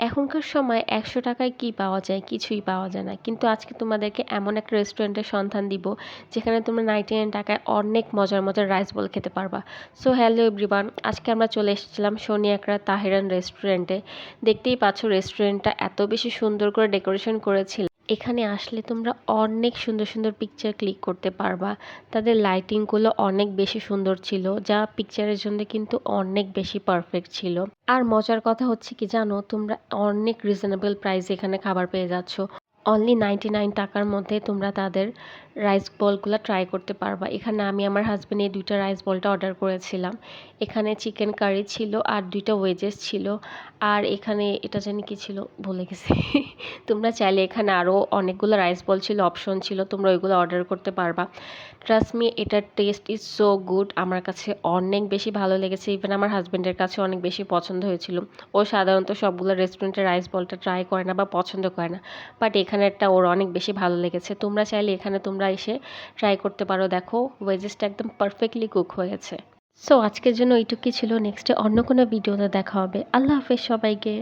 এখনকার সময় ১০০ টাকায় কি পাওয়া যায়? কিছুই পাওয়া যায় না। কিন্তু আজকে তোমাদেরকে এমন একটা রেস্টুরেন্টের সন্ধান দিব, যেখানে তোমরা 99 টাকায় অনেক মজার, মজার রাইস বল খেতে পারবা। সো হ্যালো এভরিওয়ান, আজকে আমরা চলে এসেছিলাম শনি একরা তাহিরান রেস্টুরেন্টে। দেখতেই পাচ্ছ রেস্টুরেন্টটা এত বেশি সুন্দর করে ডেকোরেশন করেছিল। এখানে আসলে তোমরা অনেক সুন্দর, সুন্দর পিকচার ক্লিক করতে পারবা। তাদের লাইটিংগুলো অনেক বেশি সুন্দর ছিল, যা পিকচারের জন্য কিন্তু অনেক বেশি পারফেক্ট ছিল। আর মজার কথা হচ্ছে কি জানো, তোমরা অনেক রিজনেবল প্রাইসে এখানে খাবার পেয়ে যাচ্ছ। অনলি 99 টাকার মধ্যে তোমরা তাদের রাইস বলগুলো ট্রাই করতে পারবা। এখানে আমি আমার হাসব্যান্ড এই ২টা রাইস বলটা অর্ডার করেছিলাম। এখানে চিকেন কারি ছিল আর ২টা ওয়েজেস ছিল। আর এখানে এটা জানি কি ছিল ভুলে গেছি। তোমরা চাইলে এখানে আরও অনেকগুলো রাইস বল ছিল, অপশন ছিল, তোমরা ওইগুলো অর্ডার করতে পারবা। ট্রাস্ট মি, এটার টেস্ট ইজ সো গুড। আমার কাছে অনেক বেশি ভালো লেগেছে। ইভেন আমার হাসব্যান্ডের কাছে অনেক বেশি পছন্দ হয়েছিল। ও সাধারণত সবগুলো রেস্টুরেন্টের রাইস বলটা ট্রাই করে না বা পছন্দ করে না, বাট এখানেরটা ওর অনেক বেশি ভালো লেগেছে। তোমরা চাইলে এখানে তোমরা এসে ট্রাই করতে পারো। দেখো ওয়েজেসটা একদম পারফেক্টলি কুক হয়েছে। সো আজকের জন্য এইটুকুই ছিল। নেক্সটে অন্য কোনো ভিডিওতে দেখা হবে। আল্লাহ হাফেজ সবাইকে।